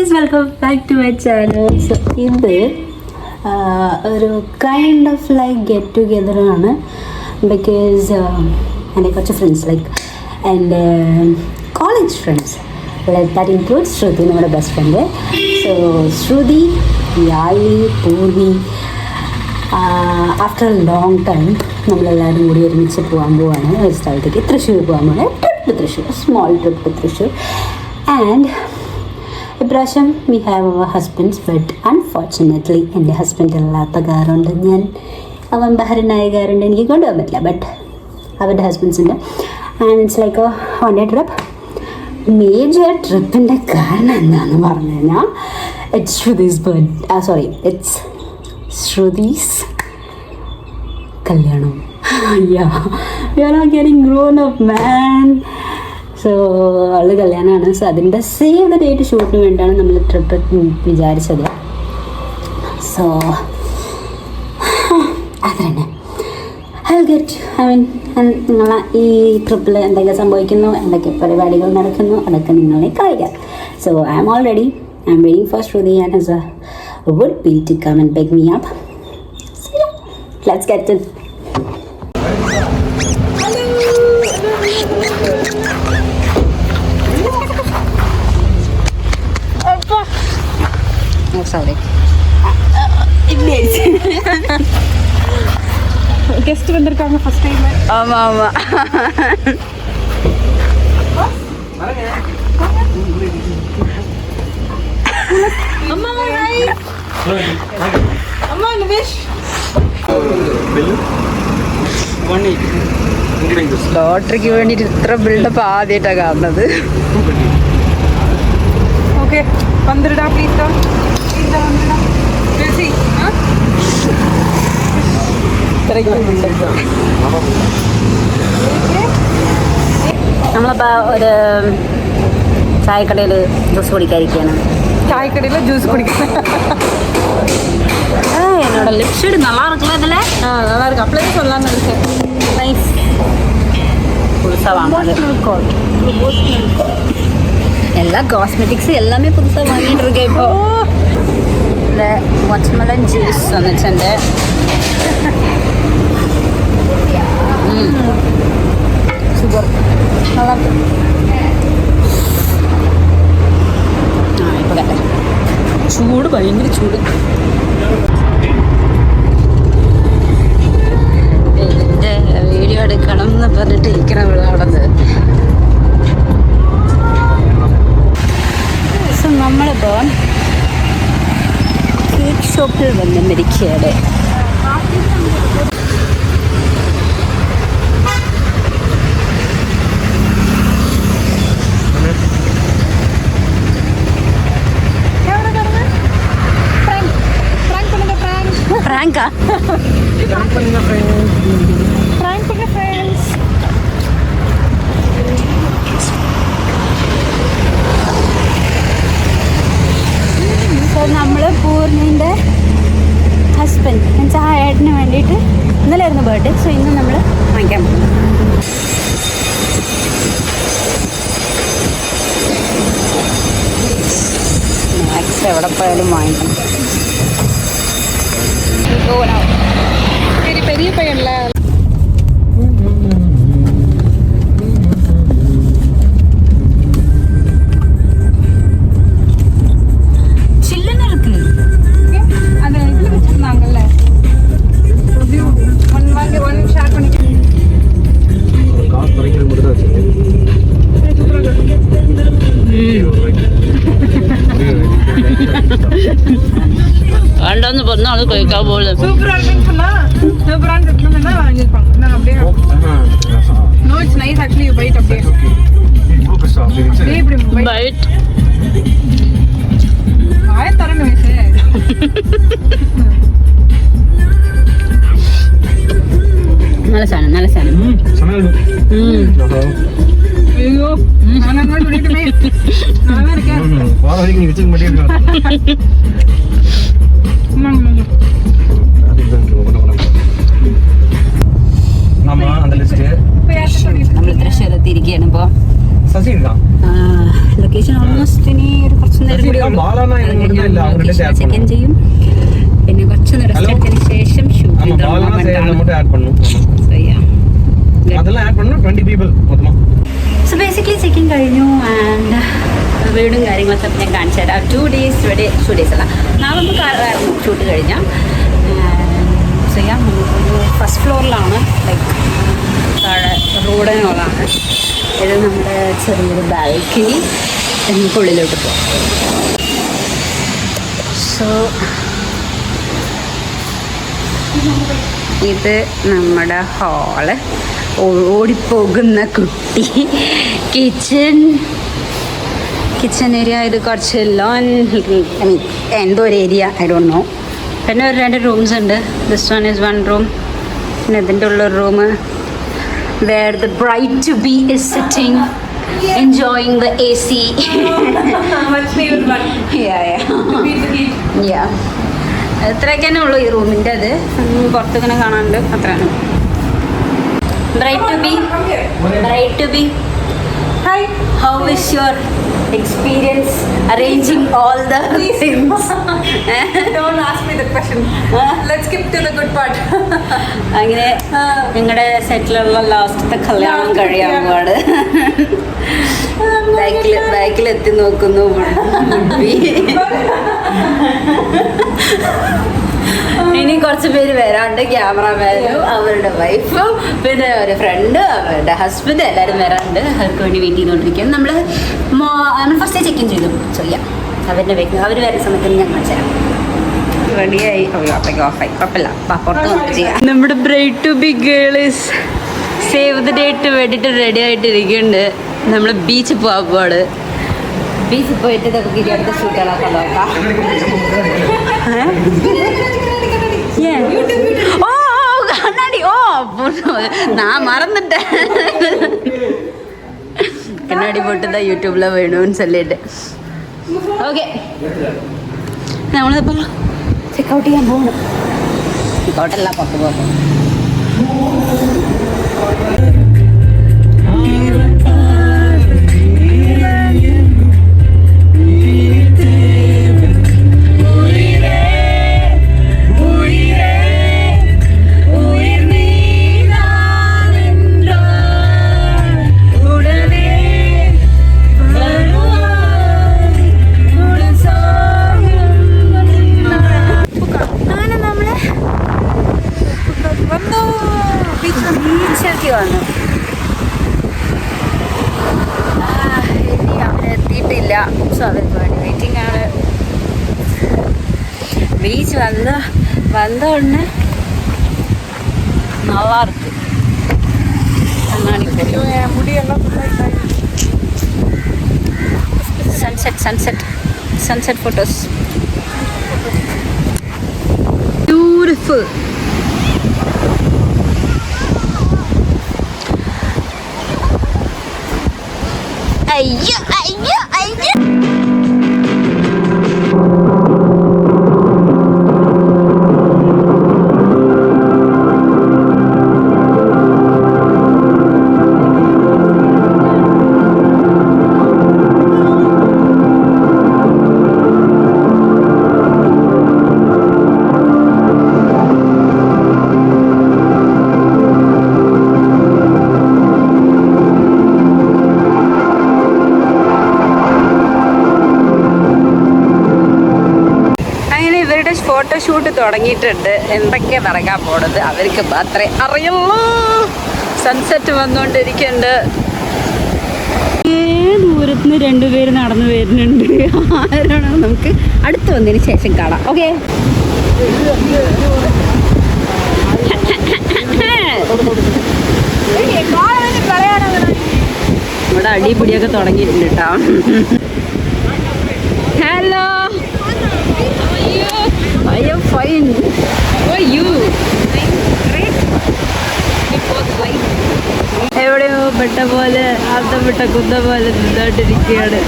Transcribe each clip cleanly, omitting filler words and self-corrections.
Guys, welcome back to my channel. So ഇത് ഒരു kind of like get ടുഗെദറാണ്. Because എൻ്റെ കുറച്ച് ഫ്രണ്ട്സ് ലൈക്ക് എൻ്റെ college friends, that includes Shruti, നമ്മുടെ best friend. So Shruti, Yazhi, Poorvi, after a long time നമ്മളെല്ലാവരും കൂടി ഒരുമിച്ച് പോകാൻ പോവാണ് ഒരു സ്ഥലത്തേക്ക്. തൃശ്ശൂർ പോകാൻ പോവാണ്. Trip to Thrissur, small trip to Thrissur. And ഇപ്രാവശ്യം we have our husbands, but unfortunately എൻ്റെ ഹസ്ബൻഡ് ഇല്ലാത്ത കാറുണ്ട്, അവൻ ബഹറിനായ കാറുണ്ട്, എനിക്ക് കൊണ്ടുപോകാൻ പറ്റില്ല. ബട്ട് അവരുടെ ഹസ്ബൻഡ്സുണ്ട്. And it's like a one day trip. Major ട്രിപ്പിൻ്റെ കാരണം എന്താണെന്ന് പറഞ്ഞു കഴിഞ്ഞാൽ ഇറ്റ്സ് ഇറ്റ്സ് ശ്രുതീസ് കല്യാണം. We are not getting grown up man. So അവൾ കല്യാണമാണ്. സോ അതിൻ്റെ സേവ് ദ ഡേറ്റ് ഷൂട്ടിന് വേണ്ടിയാണ് നമ്മൾ ട്രിപ്പ് വിചാരിച്ചത്. സോ അത് തന്നെ നിങ്ങളെ ഈ ട്രിപ്പിൽ എന്തൊക്കെ സംഭവിക്കുന്നു, എന്തൊക്കെ പരിപാടികൾ നടക്കുന്നു, അതൊക്കെ നിങ്ങളെ കാണിക്കാം. So I am all ready. I am waiting for Shruti and has would be to come and pick me up. So yeah, let's get it. Oh, sorry. Guest வந்திருக்காங்க ஃபர்ஸ்ட் டைம். ஆமா ஆமா. அம்மா ஹாய். அம்மா நிவேஷ். ലോട്ടറിക്ക് വേണ്ടിയിട്ട് ഇത്ര ബിൽഡപ്പ് ആദ്യമായിട്ടാണ് കാണുന്നത്. Okay വന്നിടാ പ്ലീസ് വന്നിടാ ബിസി. നമ്മളിപ്പോൾ ഒരു ചായക്കടയിൽ ജ്യൂസ് കുടിക്കാതിരിക്കുകയാണ്. ചായക്കടയിൽ ജ്യൂസ് കുടിക്കണം. என்னோட லிப் ஷேட் நல்லா இருக்குல்ல இதில்? நல்லா இருக்கு. அப்ளை சொல்லலாம்னு நினைச்சேன். நைஸ். புதுசாக வாங்கினது எல்லா காஸ்மெட்டிக்ஸு எல்லாமே புதுசாக வாங்கிட்டு இருக்கேன் இப்போ. இந்த வாட்டர்மெலன் ஜூஸ் வந்துச்சுண்டு. சூப்பர், நல்லா இருக்கு. ഇപ്പോൾ കേട്ടെ ചൂട്, ഭയങ്കര ചൂട്. എൻ്റെ വീഡിയോ എടുക്കണം എന്ന് പറഞ്ഞിട്ട് ഇരിക്കണം അവിടെ. സോ നമ്മളിപ്പോൾ കേക്ക് ഷോപ്പിൽ വന്നിരിക്കുകയാണ്. Prank பண்ணுங்க ஃப்ரெண்ட்ஸ். സോ നമ്മൾ പൂർണ്ണിൻ്റെ ഹസ്ബൻഡ് എന്നുവെച്ചാൽ ആ ഏട്ടന് വേണ്ടിയിട്ട് ഇന്നലെ ആയിരുന്നു ബർത്ത്ഡേ. സോ ഇന്ന് നമ്മൾ വാങ്ങിക്കാൻ പോകുന്നു. മാക്സ് എവിടെ പോയാലും വാങ്ങിക്കണം. பெரிய பையன்ல சில்லுன்னு இருக்கு. அது இதுல வச்சிருந்தாங்கல்ல, ஒன் வாங்கி ஒன் ஷேர் பண்ணிக்கிறேன். காசு குறைக்கிற மட்டும் தான் വേണ്ടെന്ന് പറഞ്ഞാൽ അത് കഴിക്കാൻ പോലെ சூப்பரா இருக்குன்னு சொன்னா சூப்பரான்னு இருக்குன்னா வாங்கிருப்பாங்க. நான் அப்படியே no it's nice actually you bite அப்படியே இப்படி ബൈറ്റ് ஆய தரங்க வயசு. നല്ല സാധനം, നല്ല സാധനം. ஐயோ நான் என்ன சொல்லிட்டேனே, நான் இருக்கேன். வார வரைக்கும் நீ வெச்சுக்க மாட்டேங்க. ஆமா அந்த லிஸ்ட் നമ്മൾ തൃശ്ശൂർ എത്തിയിരിക്കുകയാണ് ഇപ്പോൾ. സസി എടുക്കാം. ലൊക്കേഷൻ ഓൾമോസ്റ്റ് ഇനി ഒരു കുറച്ച് നേരം കൂടി பாலானா எனக்கு இல்ல அவங்களே ஷேர் ചെക്ക് ഇൻ ചെയ്യും പിന്നെ കുറച്ച് റെസ്റ്റ് എടുത്തതിന് ശേഷം ഷൂട്ട് ஆமா பாலானா சேர்ந்து மட்டும் ஆட் பண்ணனும் அதெல்லாம் ആഡ് பண்ணனும் 20 people മൊത്തം സോ ബേസിക്കലി ചെക്കിങ് കഴിഞ്ഞു ആൻഡ് വീടും കാര്യങ്ങളൊക്കെ ഞാൻ കാണിച്ചു തരാം 2 days അല്ല നാളെ നമുക്ക് ഷൂട്ട് കഴിഞ്ഞാൽ ചെയ്യാം. നമുക്കൊരു ഫസ്റ്റ് ഫ്ലോറിലാണ് ലൈക്ക് താഴെ റോഡിനുള്ളതാണ്. ഇത് നമ്മുടെ ചെറിയൊരു ബാൽക്കണി നമുക്ക് ഉള്ളിലോട്ട് പോകാം. സോ ഇത് നമ്മുടെ ഹാള്, ഓടിപ്പോകുന്ന കുട്ടി, കിച്ചൺ ഏരിയ. ഇത് കുറച്ച് ലോൺ എന്തോ ഒരു ഏരിയ, ഐ ഡോണ്ട് നോ. പിന്നെ ഒരു 2 റൂംസ് ഉണ്ട്. This one is 1 room. പിന്നെ ഇതിൻ്റെ ഉള്ളൊരു room where the bride to be is sitting enjoying the AC. Much needed one. Yeah. അത്രയൊക്കെ ഉള്ളൂ ഈ റൂമിൻ്റെ. അത് പുറത്തിങ്ങനെ കാണാനുണ്ട്, അത്രയാണ്. Bride to be. Hi. How is your experience arranging all the things? Don't ask me the question. Let's skip to the good part. അങ്ങനെ നിങ്ങളുടെ സെറ്റിലുള്ള ലാസ്റ്റത്തെ കല്യാണം കഴിയാൻ പോവാണ്. ബാക്കിൽ എത്തി നോക്കുന്നു. ഇനി കുറച്ച് പേര് വരാണ്ട്, ക്യാമറമാനും അവരുടെ വൈഫും പിന്നെ ഒരു ഫ്രണ്ട് അവരുടെ ഹസ്ബൻഡ് എല്ലാവരും വരാണ്ട്. അവർക്ക് വേണ്ടി വെയിറ്റ് ചെയ്തുകൊണ്ടിരിക്കുകയാണ്. നമ്മൾ ഫസ്റ്റ് ചെക്കിൻ ചെയ്തു. ചെയ്യാം അവരുടെ വെക്കും. അവർ വരുന്ന സമയത്ത് ഞാൻ കാണിച്ചു തരാം. റെഡിയായി. അപ്പോഴേക്കും ഓഫായി. കുഴപ്പമില്ല, പുറത്ത് നമുക്ക് ചെയ്യാം. നമ്മുടെ bride to be girl is save the date വേണ്ടിയിട്ട് റെഡി ആയിട്ടിരിക്കുന്നുണ്ട്. നമ്മൾ ബീച്ചിൽ പോകാൻ പോവാണ്. ബീച്ചിൽ പോയിട്ട് നമുക്ക് ഇനി അടുത്ത ഷൂട്ടുകളൊക്കെ നോക്കാം. ഓ കണ്ണാടി. ഓ ഞാൻ മറന്നിട്ടേ. കണ്ണാടി പൊട്ടുന്ന യൂട്യൂബിൽ വേണമെന്ന് ചൊല്ലിയിട്ട്. ഓക്കെ, നമ്മളിപ്പോൾ ചെക്കൗട്ട് ചെയ്യാൻ പോകണം. ചെക്കൗട്ടല്ല, പുറത്ത് പോകാൻ. ബീച്ചിലേക്ക് വന്നു. ഇനി അവിടെ എത്തിയിട്ടില്ല. സോ അവർക്ക് വേണ്ടി വെയിറ്റിംഗ് ആണ്. ബീച്ച് വന്ന ഉടനെ நல்லா இருக்கு. Sunset photos beautiful. അയ്യോ അയ്യോ അയ്യോ. ഫോട്ടോഷൂട്ട് തുടങ്ങിയിട്ടുണ്ട്. എന്തൊക്കെയാണ് നടക്കാൻ പോണത് അവർക്ക് മാത്രമേ അറിയുള്ളൂ. സൺസെറ്റ് വന്നുകൊണ്ടിരിക്കുന്നുണ്ട്. ദൂരത്തുനിന്ന് 2 പേര് നടന്നു വരുന്നുണ്ട്. ആരാണോ നമുക്ക് അടുത്ത് വന്നതിന് ശേഷം കാണാം. ഓക്കെ, ഇവിടെ അടിപിടിയൊക്കെ തുടങ്ങിയിട്ടുണ്ട് കേട്ടോ. Hello, I am fine. How are you? Great. എവിടെയോ പെട്ട പോലെ അർത്ഥപ്പെട്ട കുന്ന പോലെ നിന്നോണ്ടിരിക്കുകയാണ്.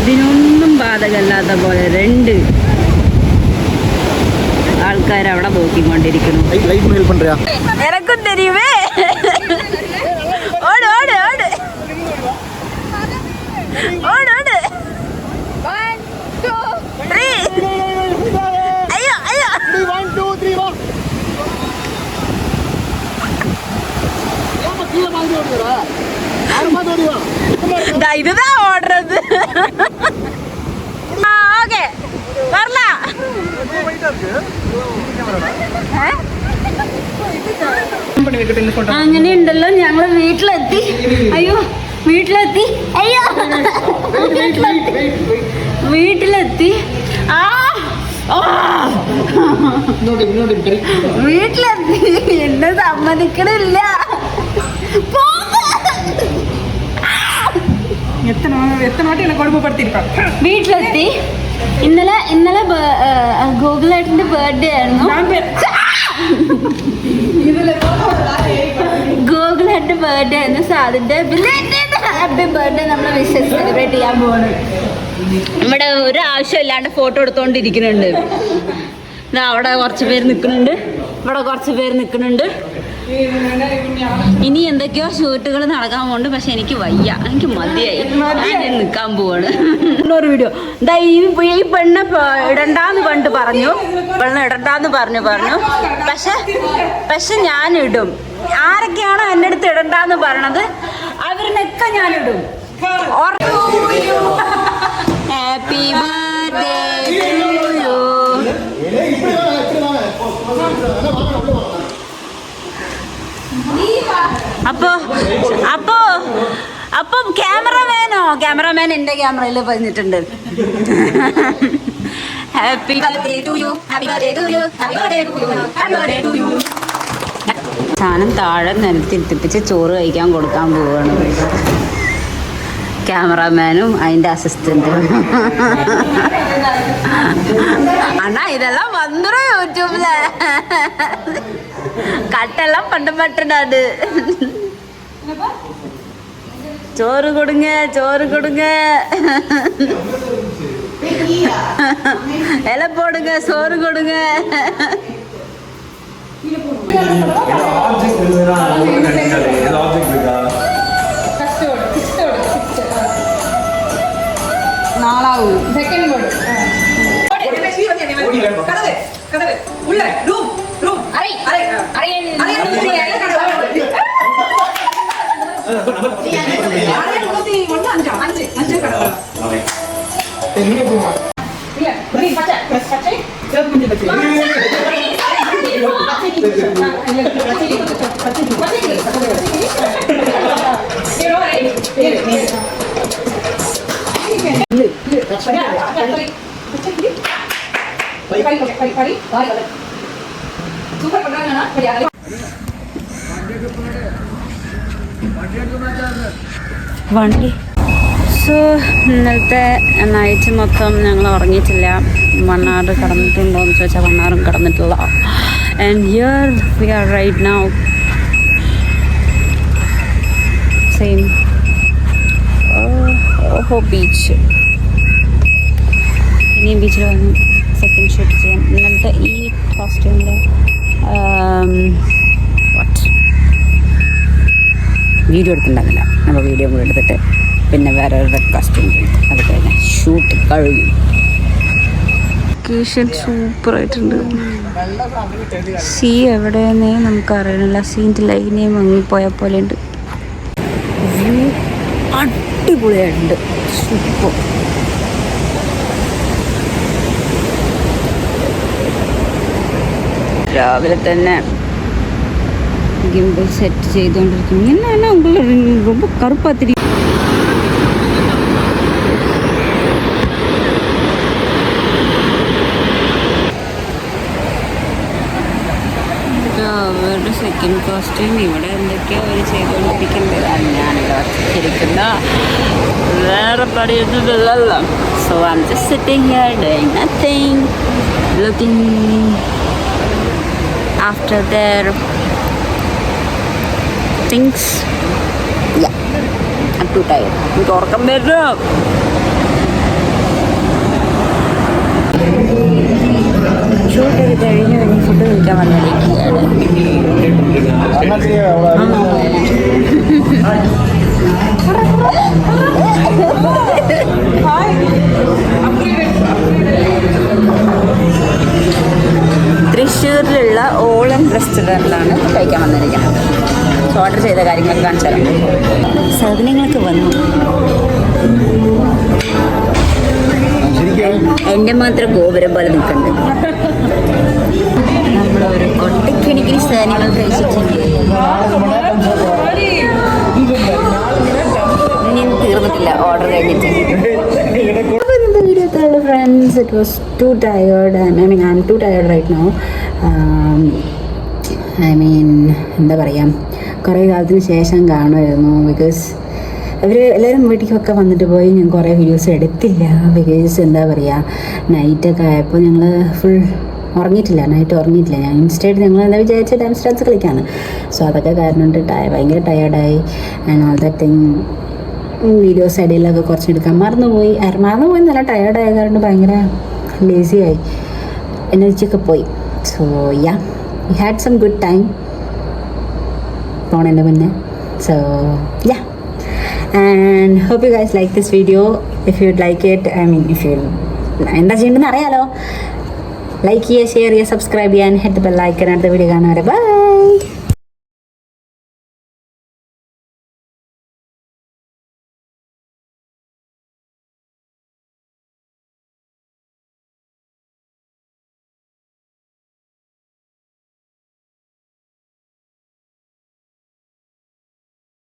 ഇതിനൊന്നും ബാധകല്ലാത്ത പോലെ 2 ആൾക്കാർ അവിടെ നോക്കിക്കൊണ്ടിരിക്കുന്നു. എനക്കും തരുവേ. ഓട് ഓട്. இதுதான் ஓடுறது. ஓகே வரலாம். അങ്ങനെ ഉണ്ടല്ലോ ഞങ്ങള് വീട്ടിലെത്തി. അയ്യോ വീട്ടിലെത്തി. അയ്യോ വീട്ടിലെത്തി. ആ വീട്ടിലെത്തി. എന്നെ സമ്മതിക്കണില്ല. വീട്ടിലെത്തി. ഇന്നലെ ഗൂഗിളേട്ടന്റെ ബർത്ത്ഡേ ആയിരുന്നു. ഗൂഗിളേട്ടന്റെ ബർത്ത്ഡേ ആയിരുന്നു. സോ അതിന്റെ ഹാപ്പി ബർത്ത്ഡേ നമ്മൾ വിഷസ് സെലിബ്രേറ്റ് ചെയ്യാൻ പോകണം. ഇവിടെ ഒരു ആവശ്യമില്ലാണ്ട് ഫോട്ടോ എടുത്തോണ്ടിരിക്കുന്നുണ്ട്. അവിടെ കുറച്ച് പേര് നിൽക്കുന്നുണ്ട്, ഇവിടെ കുറച്ച് പേര് നിൽക്കുന്നുണ്ട്. ഇനി എന്തൊക്കെയോ ഷൂട്ടുകൾ നടക്കാൻ പോകുന്നുണ്ട്. പക്ഷെ എനിക്ക് വയ്യ, എനിക്ക് മതിയായി, ഞാൻ നിൽക്കാൻ പോവാണ്. ഒരു വീഡിയോ എന്താ ഈ പെണ്ണ് ഇടണ്ടാന്ന് കണ്ട് പറഞ്ഞു, പെണ്ണ് ഇടണ്ടാന്ന് പറഞ്ഞു. പക്ഷെ ഞാൻ ഇടും. ആരൊക്കെയാണോ എൻ്റെ അടുത്ത് ഇടണ്ടാന്ന് പറയണത് അവരിനൊക്കെ ഞാൻ ഇടും. Happy birthday to you. അപ്പൊ ക്യാമറമാൻ എന്റെ ക്യാമറയിൽ പറഞ്ഞിട്ടുണ്ട്. Happy birthday to you, happy birthday to you, happy birthday to you, happy birthday to you. സാധനം താഴെ നിലത്തിരുത്തിപ്പിച്ച് ചോറ് കഴിക്കാൻ കൊടുക്കാൻ പോവുകയാണ് ക്യാമറമാനും അതിന്റെ അസിസ്റ്റന്റും. അണ്ണാ ഇതെല്ലാം വന്നിരും യൂട്യൂബില്. കട്ടെല്ലാം പണ്ടത്. ചോറ് കൊടുങ്ങ ഇല പോടുங்க, சோறு கொடுங்க. நாலாவது செகண்ட் வேர்ட் கதவு உள்ள ரூம் அறை വണ്ടി. സോ ഇന്നലത്തെ നൈറ്റ് മൊത്തം ഞങ്ങൾ ഉറങ്ങിയിട്ടില്ല. മണ്ണാറ് കടന്നിട്ടുണ്ടോ എന്ന് ചോദിച്ചാൽ മണ്ണാറും കടന്നിട്ടില്ല. And here we are right now same ഓഹോ ബീച്ച്. ഇനിയും ബീച്ചിൽ വന്ന് സെക്കൻഡ് ഷൂട്ട് ചെയ്യാം. ഇന്നലത്തെ ഈ കോസ്റ്റ്യൂമിൽ വീഡിയോ എടുത്തിട്ടുണ്ടാകില്ല. നമ്മൾ വീഡിയോ കൂടെ എടുത്തിട്ട് പിന്നെ വേറെ ഒരു കോസ്റ്റ്യൂം അത് കഴിഞ്ഞാൽ ഷൂട്ട് കഴിയും. ലൊക്കേഷൻ സൂപ്പറായിട്ടുണ്ട്. സീ എവിടെയെന്നേ നമുക്കറിയണില്ല. സീൻ്റെ ലൈനെ മങ്ങിപ്പോയ പോലെ ഉണ്ട്. വ്യൂ അടിപൊളിയായിട്ടുണ്ട്. സൂപ്പർ. രാവിലെ തന്നെ ഗിംബൽ സെറ്റ് ചെയ്തുകൊണ്ടിരിക്കും. എന്നാ ரொம்ப கருப்பா தெரியும். അവരുടെ സെക്കൻഡ് കോസ്റ്റ്യൂം ഇവിടെ എന്തൊക്കെയോ അവർ ചെയ്തുകൊണ്ടിരിക്കുന്നത്. ഞാനിവിടെ ഒറ്റയ്ക്കിരിക്കുന്ന വേറെ പണിയൊന്നുമില്ലല്ലോ. So I am just sitting here doing nothing, looking after their things. Yeah, I'm too tired. എനിക്ക് ഉറക്കം വരും. ഷൂട്ട് ചെയ്ത് കഴിഞ്ഞ് കഴിഞ്ഞ് ഫുഡ് കഴിക്കാൻ വന്നിരിക്കുകയാണ്. തൃശ്ശൂരിലുള്ള ഓളൻ റെസ്റ്റോറൻറ്റിലാണ് കഴിക്കാൻ വന്നിരിക്കുന്നത്. ഓർഡർ ചെയ്ത കാര്യങ്ങളൊക്കെ കാണിച്ചു തരാം. സാധനങ്ങളൊക്കെ വന്നു. എൻ്റെ മാത്രം ഗോപുരം പോലെ നിൽക്കുന്നുണ്ട്. നമ്മളൊരു കൊട്ടക്കിണിക്കിന് സാധനങ്ങൾ കഴിച്ചിട്ടുണ്ട്. ഇനി തീർന്നിട്ടില്ല ഓർഡർ കഴിഞ്ഞിട്ട്. അപ്പോൾ ഇന്നത്തെ വീഡിയോ എത്രയുള്ളൂ friends. It was too tired. I mean I am too tired right now. എന്താ പറയുക, കുറേ കാലത്തിന് ശേഷം കാണുമായിരുന്നു. ബിക്കോസ് അവർ എല്ലാവരും വീട്ടിലേക്കൊക്കെ വന്നിട്ട് പോയി. ഞാൻ കുറേ വീഡിയോസ് എടുത്തില്ല. ബിക്കോസ് എന്താ പറയുക, നൈറ്റൊക്കെ ആയപ്പോൾ ഞങ്ങൾ ഫുൾ ഉറങ്ങിയിട്ടില്ല. നൈറ്റ് ഉറങ്ങിയിട്ടില്ല. ഞാൻ ഇൻസ്റ്റേറ്റ് ഞങ്ങൾ എന്താ വിചാരിച്ച ഡാൻസ് ഡാൻസ് കളിക്കാണ്. സോ അതൊക്കെ കാരണം കൊണ്ട് ഭയങ്കര ടയേർഡായി. And all that thing. Videos ഇടയിലൊക്കെ കുറച്ചെടുക്കാൻ മറന്നുപോയി നല്ല ടയേർഡായ കാരണം ഭയങ്കര ലേസിയായി, എനർജിയൊക്കെ പോയി. So yeah, we had some good time പോണേൻ്റെ മുന്നേ. So yeah, and hope you guys like this video. If you'd like it, if you എന്താ ചെയ്യേണ്ടതെന്ന് അറിയാലോ, ലൈക്ക് ചെയ്യുക, ഷെയർ ചെയ്യുക, സബ്സ്ക്രൈബ് ചെയ്യാൻ, ഹിറ്റ് ദ ബെൽ ഐക്കൺ. അടുത്ത വീഡിയോ കാണാം. ബൈ.